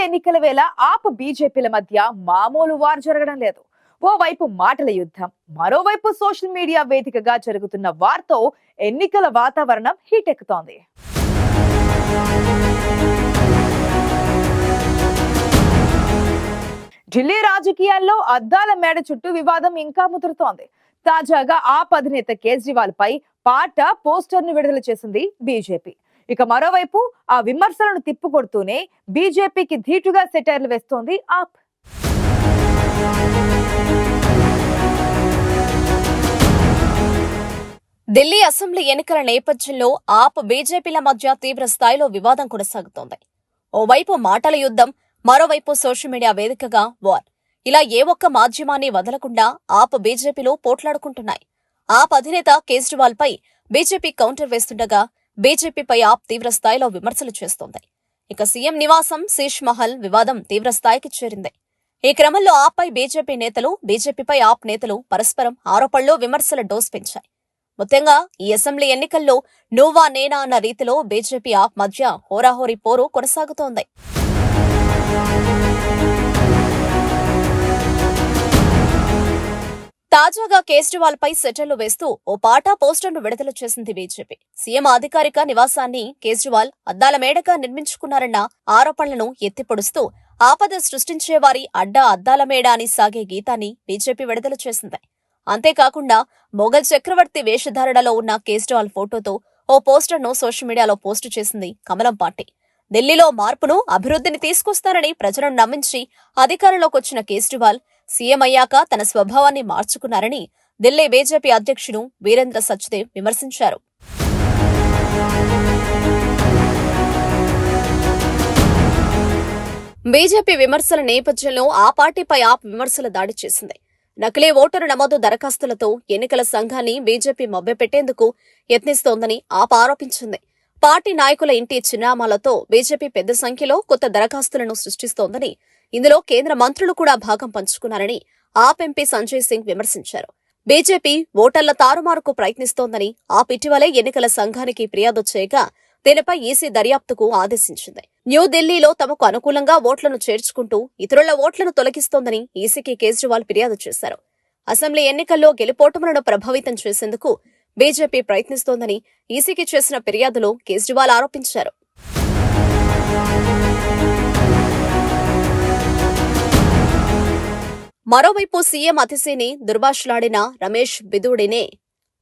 ఎన్నికల వేళ ఆప్ బీజేపీల మధ్య మామూలు వార్ జరగడం లేదు. ఓవైపు మాటల యుద్ధం, మరోవైపు సోషల్ మీడియా వేదికగా జరుగుతున్న వార్తో ఎన్నికల వాతావరణం హీటెక్కుతోంది. ఢిల్లీ రాజకీయాల్లో అద్దాల మేడ చుట్టూ వివాదం ఇంకా ముదురుతోంది. తాజాగా ఆప్ అధినేత కేజ్రీవాల్ పై పాట పోస్టర్ ను విడుదల చేసింది బీజేపీ. ఇక మరోవైపు ఆ విమర్శలను తిప్పుకొడుతూనే బీజేపీకి ధీటుగా సెటైర్లు వేస్తోంది ఆప్. ఢిల్లీ అసెంబ్లీ ఎన్నికల నేపథ్యంలో ఆప్ బీజేపీల మధ్య తీవ్ర స్థాయిలో వివాదం కొనసాగుతోంది. ఓవైపు మాటల యుద్ధం, మరోవైపు సోషల్ మీడియా వేదికగా వార్. ఇలా ఏ ఒక్క మాధ్యమాన్ని వదలకుండా ఆప్ బీజేపీలో పోట్లాడుకుంటున్నాయి. ఆప్ అధినేత కేజ్రీవాల్ పై బీజేపీ కౌంటర్ వేస్తుండగా బీజేపీపై ఆప్ తీవ్ర స్థాయిలో విమర్శలు చేస్తోంది. ఇక సీఎం నివాసం శీష్ మహల్ వివాదం తీవ్ర స్థాయికి చేరింది. ఈ క్రమంలో ఆప్ పై బీజేపీ నేతలు, బీజేపీపై ఆప్ నేతలు పరస్పరం ఆరోపణలు, విమర్శల డోస్ పెంచాయి. ముఖ్యంగా ఈ అసెంబ్లీ ఎన్నికల్లో నువ్వా నేనా అన్న రీతిలో బీజేపీ ఆప్ మధ్య హోరాహోరీ పోరు కొనసాగుతోంది. తాజాగా కేజ్రీవాల్ పై సెటర్లు వేస్తూ ఓ పాట పోస్టర్ను విడుదల చేసింది బీజేపీ. సీఎం అధికారిక నివాసాన్ని కేజ్రీవాల్ అద్దాల మేడగా నిర్మించుకున్నారన్న ఆరోపణలను ఎత్తిపొడుస్తూ ఆపద సృష్టించేవారి అడ్డా అద్దాల మేడ అని సాగే గీతాన్ని బీజేపీ విడుదల చేసింది. అంతేకాకుండా మొఘల్ చక్రవర్తి వేషధారణలో ఉన్న కేజ్రీవాల్ ఫోటోతో ఓ పోస్టర్ను సోషల్ మీడియాలో పోస్టు చేసింది కమలం పార్టీ. ఢిల్లీలో మార్పును, అభివృద్ధిని తీసుకొస్తారని ప్రజలను నమ్మించి అధికారంలోకొచ్చిన కేజ్రీవాల్ సీఎం అయ్యాక తన స్వభావాన్ని మార్చుకున్నారని ఢిల్లీ బీజేపీ అధ్యక్షుడు వీరేంద్ర సచ్దేవ్ విమర్శించారు. బీజేపీ విమర్శల నేపథ్యంలో ఆ పార్టీపై ఆప్ విమర్శల దాడి చేసింది. నకిలీ ఓటరు నమోదు దరఖాస్తులతో ఎన్నికల సంఘాన్ని బీజేపీ మభ్యపెట్టేందుకు యత్నిస్తోందని ఆప్ ఆరోపించింది. పార్టీ నాయకుల ఇంటి చిరునామాలతో బీజేపీ పెద్ద సంఖ్యలో కొత్త దరఖాస్తులను సృష్టిస్తోందని, ఇందులో కేంద్ర మంత్రులు కూడా భాగం పంచుకున్నారని ఆప్ ఎంపీ సంజయ్ సింగ్ విమర్శించారు. బీజేపీ ఓటర్ల తారుమారుకు ప్రయత్నిస్తోందని ఆప్ ఇటీవలే ఎన్నికల సంఘానికి ఫిర్యాదు చేయగా దీనిపై ఈసీ దర్యాప్తుకు ఆదేశించింది. న్యూఢిల్లీలో తమకు అనుకూలంగా ఓట్లను చేర్చుకుంటూ ఇతరుల ఓట్లను తొలగిస్తోందని ఈసీకి కేజ్రీవాల్ ఫిర్యాదు చేశారు. అసెంబ్లీ ఎన్నికల్లో గెలుపోటములను ప్రభావితం చేసేందుకు బీజేపీ ప్రయత్నిస్తోందని ఈసీకి చేసిన ఫిర్యాదులో కేజ్రీవాల్ ఆరోపించారు. మరోవైపు సీఎం అతిశీని దుర్భాషలాడిన రమేష్ బిధూడినే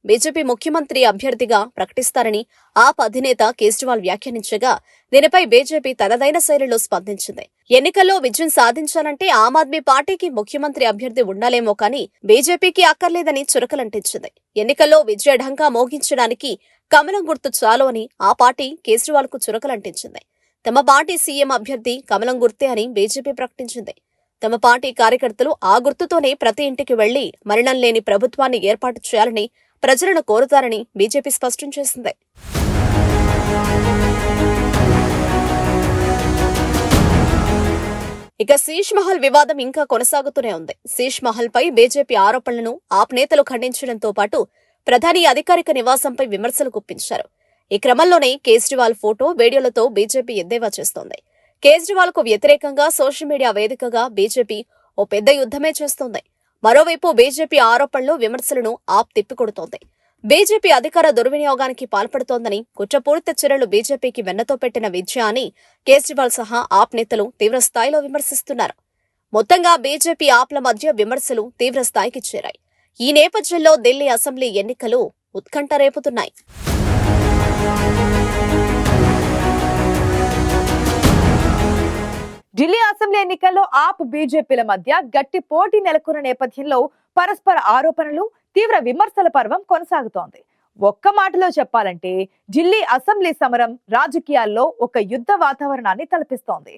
బీజేపీ ముఖ్యమంత్రి అభ్యర్థిగా ప్రకటిస్తారని ఆప్ అధినేత కేజ్రీవాల్ వ్యాఖ్యానించగా దీనిపై బీజేపీ తనదైన శైలిలో స్పందించింది. ఎన్నికల్లో విజయం సాధించాలంటే ఆమ్ ఆద్మీ పార్టీకి ముఖ్యమంత్రి అభ్యర్థి ఉండాలేమో కానీ బీజేపీకి అక్కర్లేదని చురకలంటించింది. ఎన్నికల్లో విజయ ఢంకా మోగించడానికి కమలం గుర్తు చాలు అని ఆ పార్టీ కేజ్రీవాల్ కు చురకలంటించింది. తమ పార్టీ సీఎం అభ్యర్థి కమలం గుర్తే అని బీజేపీ ప్రకటించింది. తమ పార్టీ కార్యకర్తలు ఆ గుర్తుతోనే ప్రతి ఇంటికి వెళ్లి మరణం లేని ప్రభుత్వాన్ని ఏర్పాటు చేయాలని ప్రజలను కోరుతారని బీజేపీ స్పష్టం చేసింది. ఇక శీష్ మహల్ వివాదం ఇంకా కొనసాగుతూనే ఉంది. శీష్ మహల్ పై బీజేపీ ఆరోపణలను ఆప్ నేతలు ఖండించడంతో పాటు ప్రధాని అధికారిక నివాసంపై విమర్శలు గుప్పించారు. ఈ క్రమంలోనే కేజ్రీవాల్ ఫోటో, వీడియోలతో బీజేపీ ఎద్దేవా చేస్తోంది. కేజ్రీవాల్ కు వ్యతిరేకంగా సోషల్ మీడియా వేదికగా బీజేపీ ఓ పెద్ద యుద్ధమే చేస్తోంది. మరోవైపు బీజేపీ ఆరోపణలు, విమర్శలను ఆప్ తిప్పికొడుతోంది. బీజేపీ అధికార దుర్వినియోగానికి పాల్పడుతోందని, కుట్రపూరిత చర్యలు బీజేపీకి వెన్నతో పెట్టిన విద్య అని కేజ్రీవాల్ సహా ఆప్ నేతలు తీవ్ర స్థాయిలో విమర్శిస్తున్నారు. మొత్తంగా బీజేపీ ఆప్ల మధ్య విమర్శలు తీవ్ర స్థాయికి చేరాయి. ఈ నేపథ్యంలో ఢిల్లీ అసెంబ్లీ ఎన్నికలు ఉత్కంఠ రేపుతున్నాయి. ఢిల్లీ అసెంబ్లీ ఎన్నికల్లో ఆప్ బీజేపీల మధ్య గట్టి పోటీ నెలకొన్న నేపథ్యంలో పరస్పర ఆరోపణలు, తీవ్ర విమర్శల పర్వం కొనసాగుతోంది. ఒక్క మాటలో చెప్పాలంటే ఢిల్లీ అసెంబ్లీ సమరం రాజకీయాల్లో ఒక యుద్ధ వాతావరణాన్ని తలపిస్తోంది.